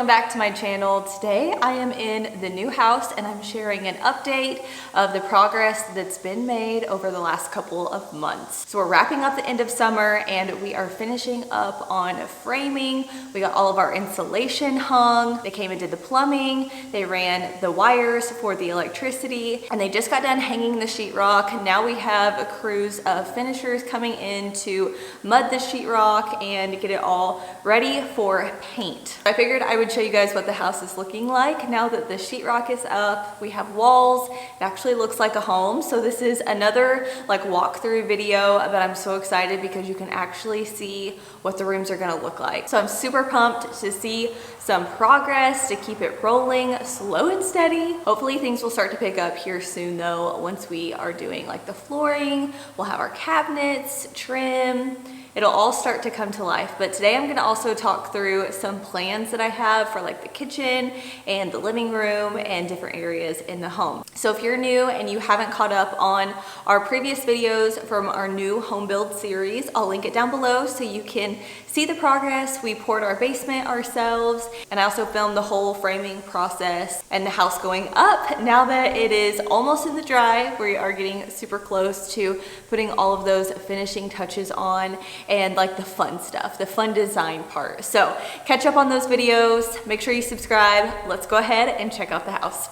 back to my channel. Today I am in the new house and I'm sharing an update of the progress that's been made over the last couple of months. So we're wrapping up the end of summer and we are finishing up on framing. We got all of our insulation hung. They came and did the plumbing. They ran the wires for the electricity and they just got done hanging the sheetrock. Now we have a crews of finishers coming in to mud the sheetrock and get it all ready for paint. I figured I would show you guys what the house is looking like now that the sheetrock is up. We have walls. It actually looks like a home. So this is another like walkthrough video, but I'm so excited because you can actually see what the rooms are gonna look like. So I'm super pumped to see some progress, to keep it rolling slow and steady. Hopefully things will start to pick up here soon though, once we are doing like the flooring, we'll have our cabinets, trim, it'll all start to come to life. But today I'm gonna also talk through some plans that I have for like the kitchen and the living room and different areas in the home. So if you're new and you haven't caught up on our previous videos from our new home build series, I'll link it down below so you can see the progress. We poured our basement ourselves and I also filmed the whole framing process and the house going up. Now that it is almost in the dry, we are getting super close to putting all of those finishing touches on and like the fun stuff, the fun design part. So catch up on those videos, make sure you subscribe. Let's go ahead and check out the house.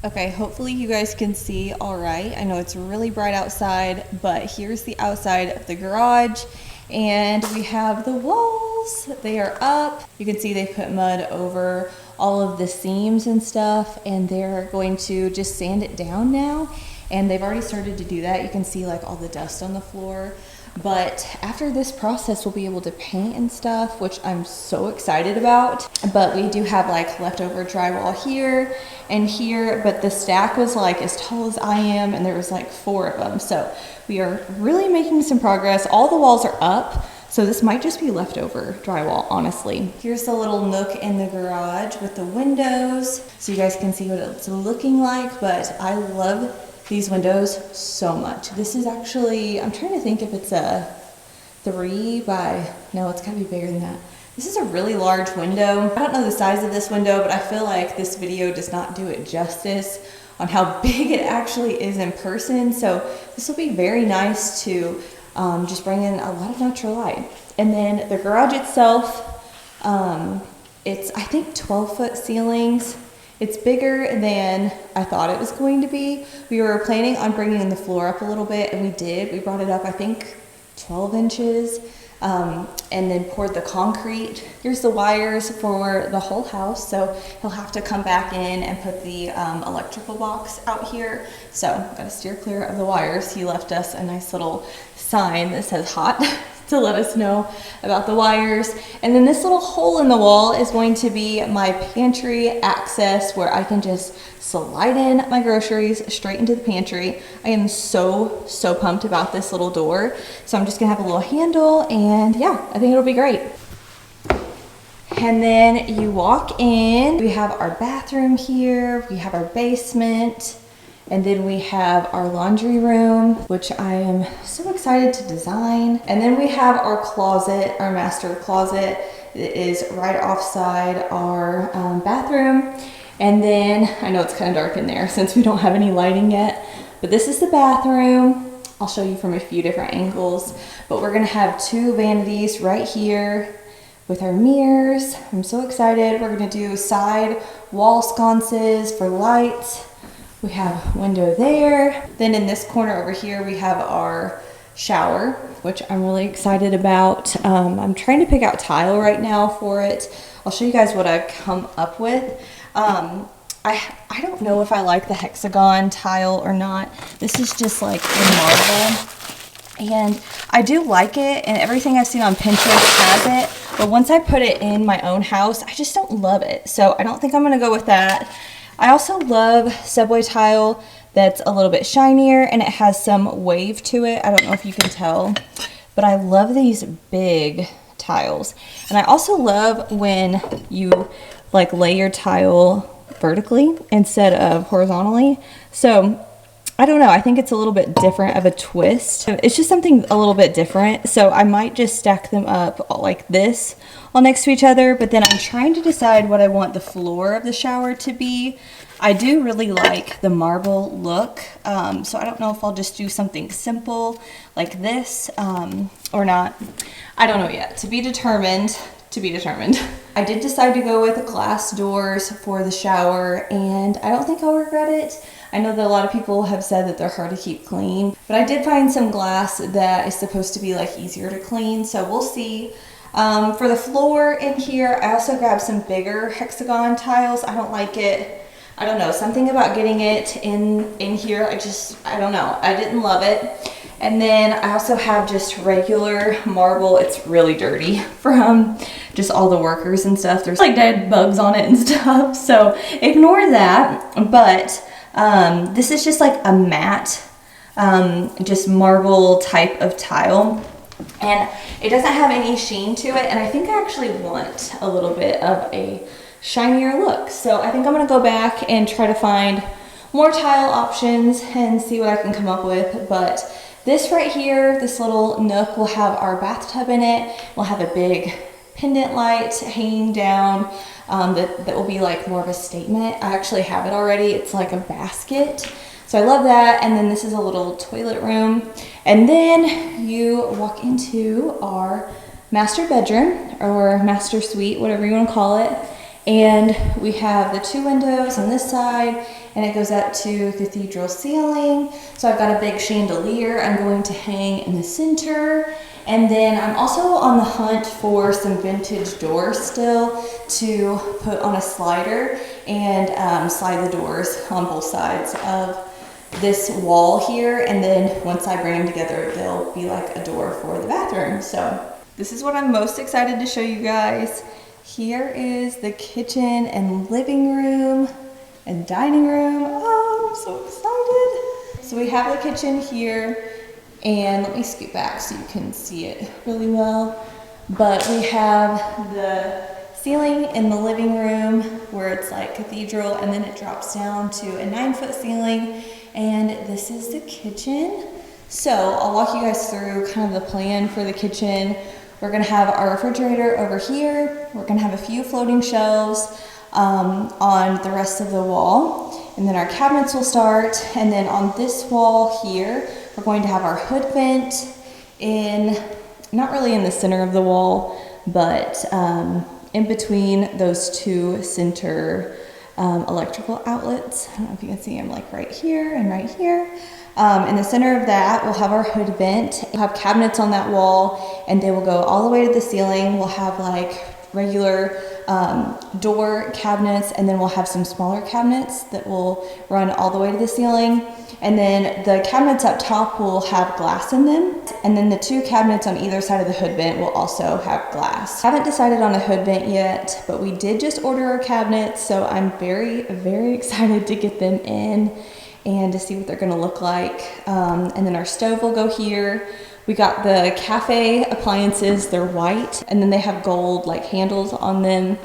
Okay, hopefully you guys can see all right. I know it's really bright outside, but here's the outside of the garage. And we have the walls, they are up. You can see they put mud over all of the seams and stuff, and they're going to just sand it down now. And they've already started to do that. You can see like all the dust on the floor. But after this process, we'll be able to paint and stuff, which I'm so excited about. But we do have like leftover drywall here and here, but the stack was like as tall as I am, and there was like 4 of them. So we are really making some progress. All the walls are up, so this might just be leftover drywall, honestly. Here's the little nook in the garage with the windows, so you guys can see what it's looking like. But I love these windows so much. This is actually, I'm trying to think if it's a 3 by, no, it's gotta be bigger than that. This is a really large window. I don't know the size of this window, but I feel like this video does not do it justice on how big it actually is in person. So this will be very nice to just bring in a lot of natural light. And then the garage itself, it's I think 12-foot ceilings. It's bigger than I thought it was going to be. We were planning on bringing the floor up a little bit, and we did. We brought it up, I think, 12 inches, and then poured the concrete. Here's the wires for the whole house, so he'll have to come back in and put the electrical box out here. So gotta steer clear of the wires. He left us a nice little sign that says hot to let us know about the wires. And then this little hole in the wall is going to be my pantry access, where I can just slide in my groceries straight into the pantry. I am so pumped about this little door. So I'm just gonna have a little handle, and yeah, I think it'll be great. And then you walk in, we have our bathroom here, we have our basement, and then we have our laundry room, which I am so excited to design. And then we have our closet, our master closet. It is right offside our bathroom. And then, I know it's kind of dark in there since we don't have any lighting yet, but this is the bathroom. I'll show you from a few different angles, but we're gonna have 2 vanities right here with our mirrors. I'm so excited. We're gonna do side wall sconces for lights. We have a window there. Then in this corner over here, we have our shower, which I'm really excited about. I'm trying to pick out tile right now for it. I'll show you guys what I've come up with. I don't know if I like the hexagon tile or not. This is just like in marble. And I do like it, and everything I've seen on Pinterest has it. But once I put it in my own house, I just don't love it. So I don't think I'm gonna go with that. I also love Subway tile that's a little bit shinier and it has some wave to it. I don't know if you can tell, but I love these big tiles. And I also love when you like lay your tile vertically instead of horizontally. So I don't know, I think it's a little bit different of a twist. It's just something a little bit different. So I might just stack them up like this, all next to each other, but then I'm trying to decide what I want the floor of the shower to be. I do really like the marble look, so I don't know if I'll just do something simple like this or not. I don't know yet. To be determined. I did decide to go with glass doors for the shower, and I don't think I'll regret it. I know that a lot of people have said that they're hard to keep clean, but I did find some glass that is supposed to be like easier to clean, so we'll see. For the floor in here, I also grabbed some bigger hexagon tiles. I don't like it. I don't know, something about getting it in here, I don't know, I didn't love it. And then I also have just regular marble. It's really dirty from just all the workers and stuff. There's like dead bugs on it and stuff, so ignore that. But this is just like a matte, just marble type of tile. And it doesn't have any sheen to it, and I think I actually want a little bit of a shinier look. So I think I'm gonna go back and try to find more tile options and see what I can come up with. But this right here, this little nook, will have our bathtub in it. We'll have a big pendant light hanging down that will be like more of a statement. I actually have it already. It's like a basket. So I love that. And then this is a little toilet room. And then you walk into our master bedroom or master suite, whatever you want to call it. And we have the 2 windows on this side, and it goes up to cathedral ceiling. So I've got a big chandelier I'm going to hang in the center. And then I'm also on the hunt for some vintage doors still to put on a slider and slide the doors on both sides of this wall here. And then once I bring them together, they'll be like a door for the bathroom. So this is what I'm most excited to show you guys. Here is the kitchen and living room and dining room. Oh, I'm so excited. So we have the kitchen here, and let me scoot back so you can see it really well. But we have the ceiling in the living room where it's like cathedral, and then it drops down to a 9-foot ceiling. And this is the kitchen. So I'll walk you guys through kind of the plan for the kitchen. We're gonna have our refrigerator over here. We're gonna have a few floating shelves on the rest of the wall. And then our cabinets will start. And then on this wall here, we're going to have our hood vent in, not really in the center of the wall, but in between those 2 center electrical outlets. I don't know if you can see them, like right here and right here. In the center of that, we'll have our hood vent. We'll have cabinets on that wall, and they will go all the way to the ceiling. We'll have like regular door cabinets, and then we'll have some smaller cabinets that will run all the way to the ceiling. And then the cabinets up top will have glass in them. And then the 2 cabinets on either side of the hood vent will also have glass. I haven't decided on a hood vent yet, but we did just order our cabinets, so I'm very, very excited to get them in and to see what they're gonna look like. And then our stove will go here. We got the cafe appliances, they're white, and then they have gold like handles on them.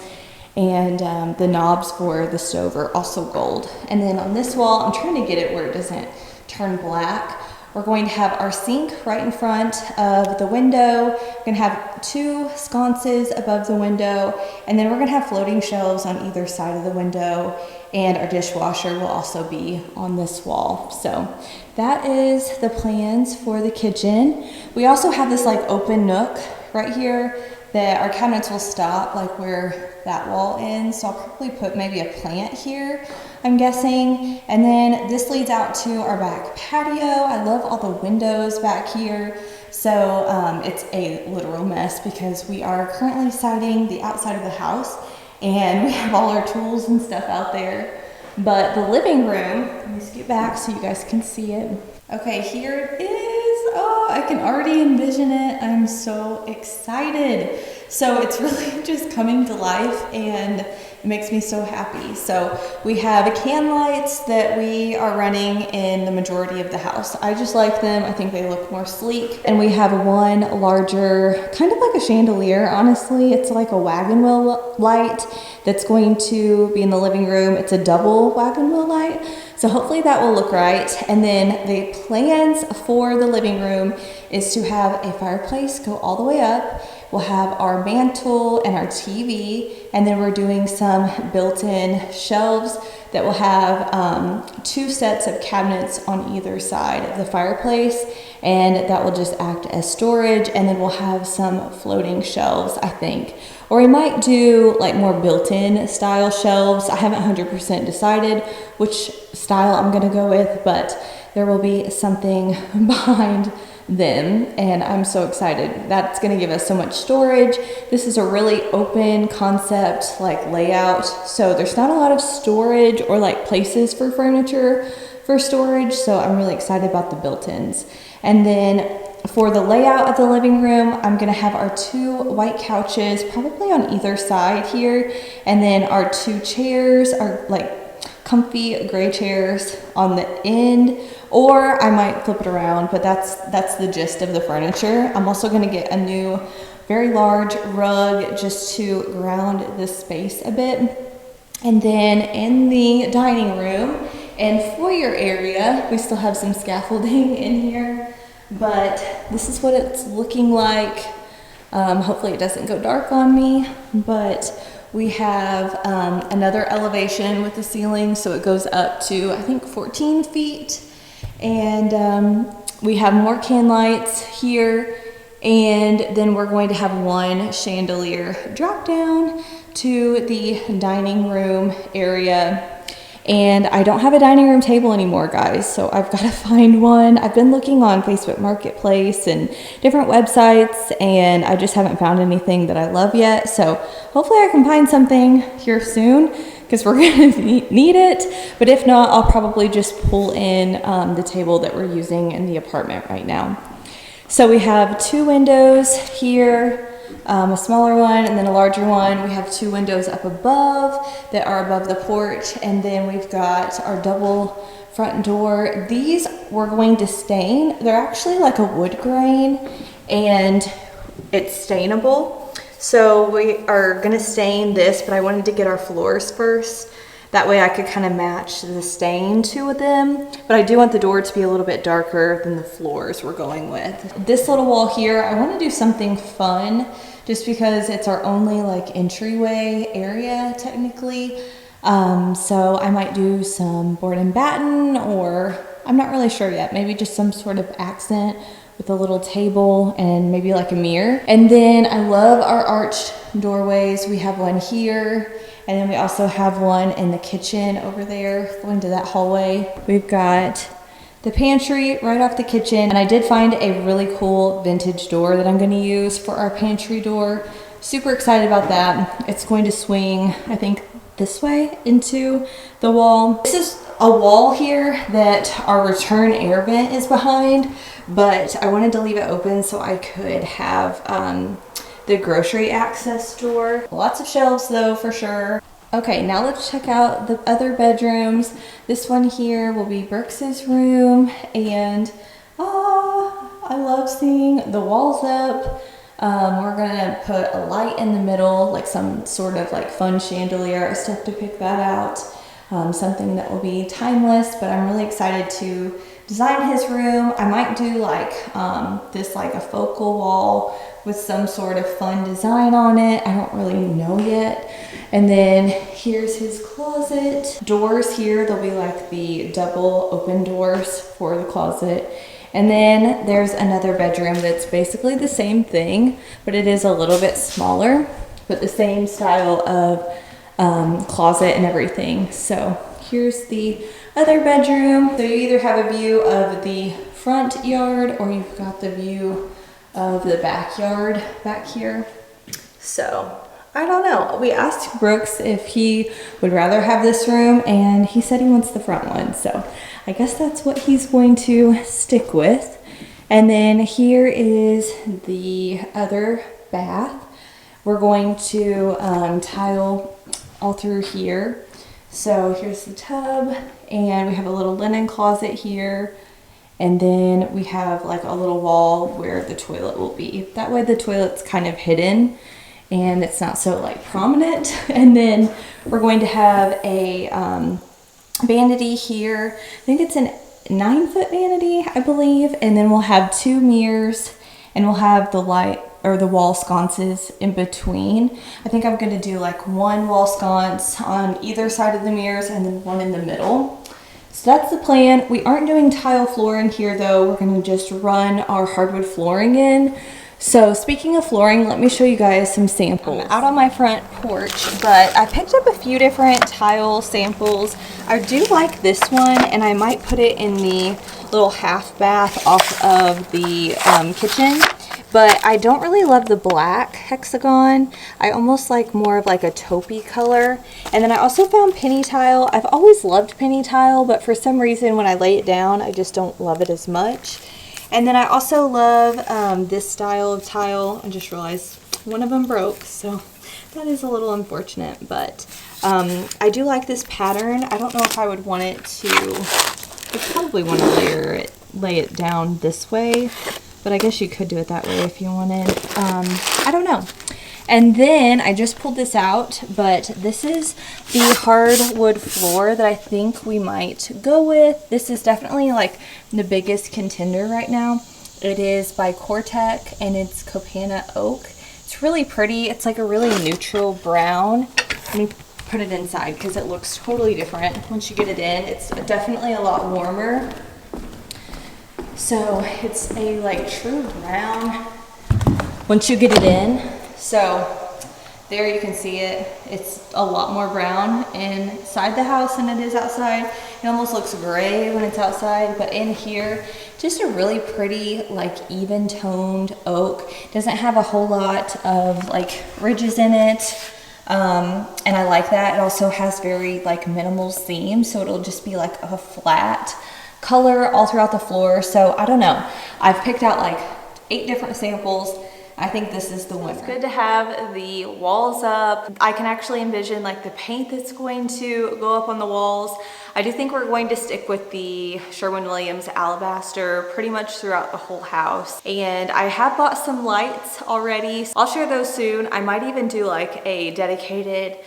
And the knobs for the stove are also gold. And then on this wall, I'm trying to get it where it doesn't turn black. We're going to have our sink right in front of the window. We're gonna have 2 sconces above the window, and then we're gonna have floating shelves on either side of the window, and our dishwasher will also be on this wall. So that is the plans for the kitchen. We also have this like open nook right here that our cabinets will stop like where that wall ends. So I'll probably put maybe a plant here, I'm guessing. And then this leads out to our back patio. I love all the windows back here. So it's a literal mess because we are currently siding the outside of the house, and we have all our tools and stuff out there. But the living room, let me scoot back so you guys can see it. Okay, here it is. Oh, I can already envision it. I'm so excited. So it's really just coming to life, and makes me so happy. So we have can lights that we are running in the majority of the house. I just like them. I think they look more sleek. And we have one larger, kind of like a chandelier, honestly. It's like a wagon wheel light that's going to be in the living room. It's a double wagon wheel light. So hopefully that will look right. And then the plans for the living room is to have a fireplace go all the way up. We'll have our mantle and our TV, and then we're doing some built-in shelves that will have 2 sets of cabinets on either side of the fireplace, and that will just act as storage. And then we'll have some floating shelves, I think. Or we might do like more built-in style shelves. I haven't 100% decided which style I'm gonna go with, but there will be something behind them, and I'm so excited. That's gonna give us so much storage. This is a really open concept like layout, so there's not a lot of storage or like places for furniture for storage, so I'm really excited about the built-ins. And then for the layout of the living room, I'm gonna have our 2 white couches probably on either side here, and then our 2 chairs are like comfy gray chairs on the end, or I might flip it around, but that's the gist of the furniture. I'm also gonna get a new very large rug just to ground this space a bit. And then in the dining room and foyer area, we still have some scaffolding in here, but this is what it's looking like. Hopefully it doesn't go dark on me, but we have another elevation with the ceiling, so it goes up to, I think, 14 feet. And we have more can lights here, and then we're going to have 1 chandelier drop down to the dining room area. And I don't have a dining room table anymore, guys, so I've got to find one. I've been looking on Facebook Marketplace and different websites, and I just haven't found anything that I love yet. So hopefully I can find something here soon, because we're going to need it. But if not, I'll probably just pull in the table that we're using in the apartment right now. So we have 2 windows here. A smaller one and then a larger one. We have 2 windows up above that are above the porch, and then we've got our double front door. These we're going to stain. They're actually like a wood grain, and it's stainable. So we are gonna stain this, but I wanted to get our floors first. That way I could kind of match the stain to them. But I do want the door to be a little bit darker than the floors we're going with. This little wall here, I want to do something fun just because it's our only like entryway area technically. So I might do some board and batten, or I'm not really sure yet. Maybe just some sort of accent with a little table and maybe like a mirror. And then I love our arched doorways. We have one here, and then we also have one in the kitchen over there going to that hallway. We've got the pantry right off the kitchen, and I did find a really cool vintage door that I'm going to use for our pantry door. Super excited about that. It's going to swing, I think, this way into the wall. This is a wall here that our return air vent is behind, but I wanted to leave it open so I could have the grocery access door. Lots of shelves though, for sure. Okay, now let's check out the other bedrooms. This one here will be Brooks's room, and I love seeing the walls up. We're gonna put a light in the middle, like some sort of like fun chandelier. I still have to pick that out. Something that will be timeless, but I'm really excited to design his room. I might do like this like a focal wall with some sort of fun design on it. I don't really know yet. And then here's his closet. Doors here, they'll be like the double open doors for the closet. And then there's another bedroom that's basically the same thing, but it is a little bit smaller, but the same style of closet and everything. So here's the other bedroom. So you either have a view of the front yard, or you've got the view of the backyard back here. So I don't know. We asked Brooks if he would rather have this room, and he said he wants the front one. So I guess that's what he's going to stick with. And then here is the other bath. We're going to tile all through here. So here's the tub, and we have a little linen closet here. And then we have like a little wall where the toilet will be. That way the toilet's kind of hidden and it's not so like prominent. And then we're going to have a vanity here. I think it's an 9-foot vanity, I believe. And then we'll have 2 mirrors, and we'll have the light or the wall sconces in between. I think I'm gonna do like 1 wall sconce on either side of the mirrors and then 1 in the middle. So that's the plan. We aren't doing tile flooring here though. We're gonna just run our hardwood flooring in. So speaking of flooring, let me show you guys some samples. I'm out on my front porch, but I picked up a few different tile samples. I do like this one, and I might put it in the little half bath off of the kitchen. But I don't really love the black hexagon. I almost like more of like a taupey color. And then I also found penny tile. I've always loved penny tile, but for some reason when I lay it down, I just don't love it as much. And then I also love this style of tile. I just realized one of them broke, so that is a little unfortunate. But I do like this pattern. I don't know if I would want it to, I'd probably want to lay it down this way. But I guess you could do it that way if you wanted. I don't know. And then I just pulled this out, but this is the hardwood floor that I think we might go with. This is definitely like the biggest contender right now. It is by Cortec, and it's Copana Oak. It's really pretty. It's like a really neutral brown. Let me put it inside because it looks totally different once you get it in. It's definitely a lot warmer. So it's a like true brown once you get it in. So there you can see it. It's a lot more brown inside the house than it is outside. It almost looks gray when it's outside, but in here, just a really pretty like even toned oak. Doesn't have a whole lot of like ridges in it. And I like that. It also has very like minimal seams, so it'll just be like a flat color all throughout the floor. So I don't know. I've picked out like 8 different samples. I think this is the one. It's good to have the walls up. I can actually envision like the paint that's going to go up on the walls. I do think we're going to stick with the Sherwin-Williams alabaster pretty much throughout the whole house. And I have bought some lights already. I'll share those soon. I might even do like a dedicated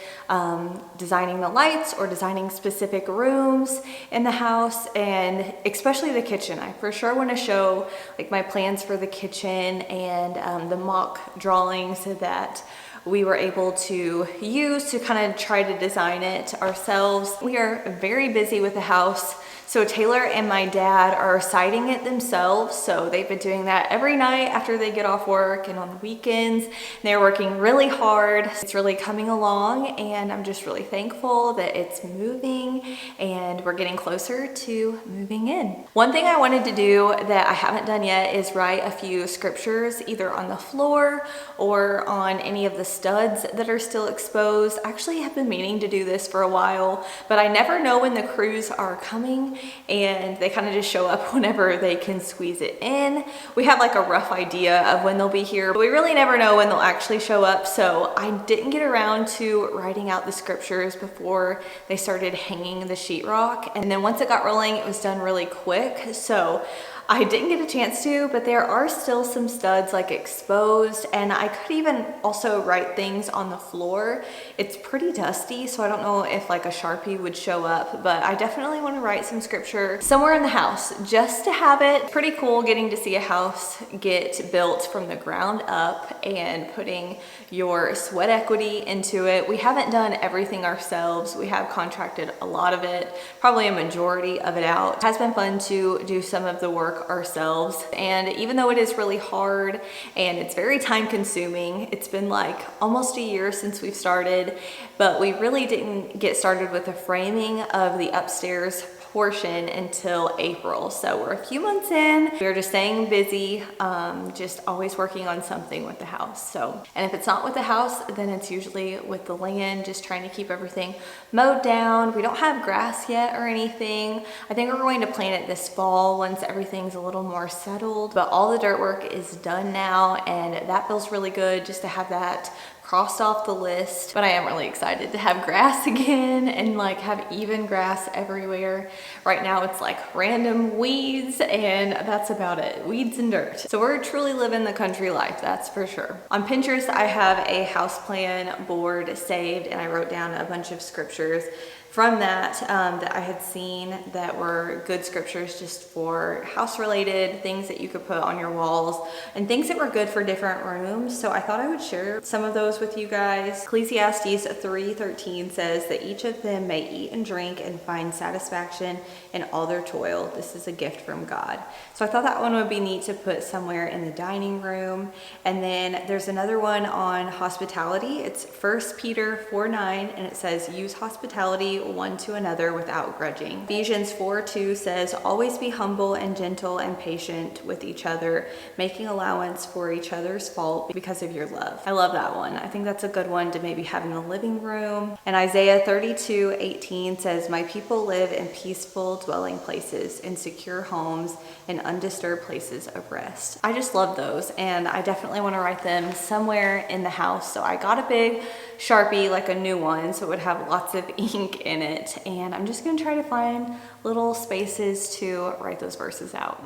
designing the lights or designing specific rooms in the house, and especially the kitchen. I for sure want to show like my plans for the kitchen and the mock drawings that we were able to use to kind of try to design it ourselves. We are very busy with the house. So Taylor and my dad are siding it themselves. So they've been doing that every night after they get off work and on the weekends. They're working really hard. It's really coming along, and I'm just really thankful that it's moving and we're getting closer to moving in. One thing I wanted to do that I haven't done yet is write a few scriptures either on the floor or on any of the studs that are still exposed. I actually have been meaning to do this for a while, but I never know when the crews are coming, and they kind of just show up whenever they can squeeze it in. We have like a rough idea of when they'll be here, but we really never know when they'll actually show up. So I didn't get around to writing out the scriptures before they started hanging the sheetrock. And then once it got rolling, it was done really quick. So I didn't get a chance to, but there are still some studs like exposed, and I could even also write things on the floor. It's pretty dusty, so I don't know if like a Sharpie would show up, but I definitely want to write some scripture somewhere in the house just to have it. Pretty cool getting to see a house get built from the ground up and putting your sweat equity into it. We haven't done everything ourselves. We have contracted a lot of it, probably a majority of it out. It has been fun to do some of the work ourselves, and even though it is really hard and it's very time consuming, it's been like almost a year since we've started, but we really didn't get started with the framing of the upstairs portion until April. So we're a few months in. We're just staying busy, just always working on something with the house. So, and if it's not with the house, then it's usually with the land, just trying to keep everything mowed down. We don't have grass yet or anything. I think we're going to plant it this fall once everything's a little more settled, but all the dirt work is done now, and that feels really good just to have that crossed off the list, but I am really excited to have grass again and like have even grass everywhere. Right now it's like random weeds and that's about it. Weeds and dirt. So we're truly living the country life, that's for sure. On Pinterest, I have a house plan board saved and I wrote down a bunch of scriptures from that that I had seen that were good scriptures just for house related things that you could put on your walls and things that were good for different rooms. So I thought I would share some of those with you guys. Ecclesiastes 3:13 says that each of them may eat and drink and find satisfaction in all their toil. This is a gift from God. So I thought that one would be neat to put somewhere in the dining room. And then there's another one on hospitality. It's 1 Peter 4:9 and it says use hospitality one to another without grudging. Ephesians 4:2 says always be humble and gentle and patient with each other, making allowance for each other's fault because of your love. I love that one. I think that's a good one to maybe have in the living room. And Isaiah 32:18 says my people live in peaceful dwelling places, in secure homes, and undisturbed places of rest. I just love those and I definitely want to write them somewhere in the house. So I got a big Sharpie, like a new one, so it would have lots of ink in it. And I'm just gonna try to find little spaces to write those verses out.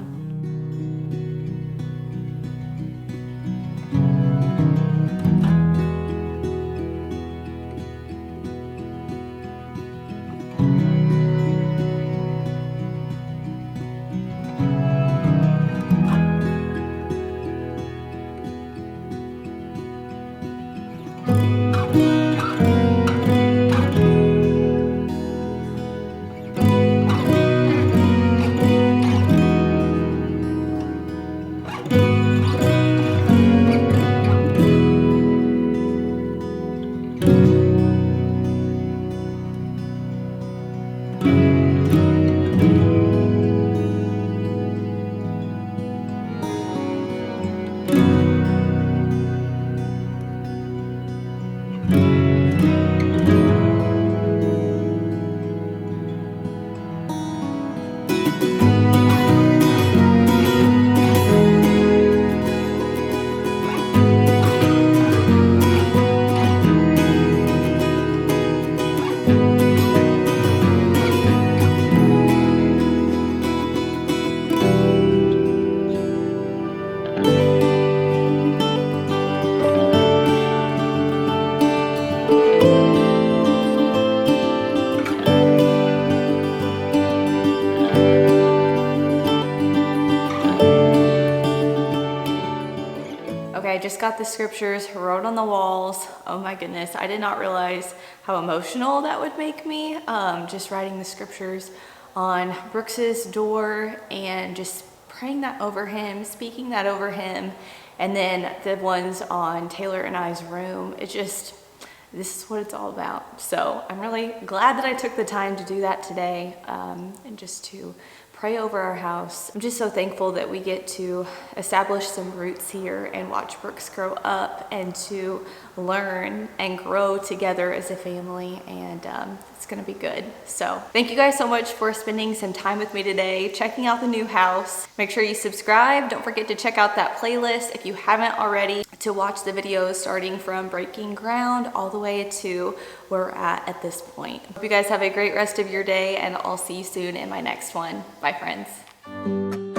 I just got the scriptures wrote on the walls. Oh my goodness, I did not realize how emotional that would make me. Just writing the scriptures on Brooks's door and just praying that over him, speaking that over him, and then the ones on Taylor and I's room. This is what it's all about. So I'm really glad that I took the time to do that today and just to pray over our house. I'm just so thankful that we get to establish some roots here and watch Brooks grow up and to learn and grow together as a family, and it's gonna be good. So thank you guys so much for spending some time with me today, checking out the new house. Make sure you subscribe. Don't forget to check out that playlist if you haven't already, to watch the videos starting from breaking ground all the way to where we're at this point. Hope you guys have a great rest of your day, and I'll see you soon in my next one. Bye friends.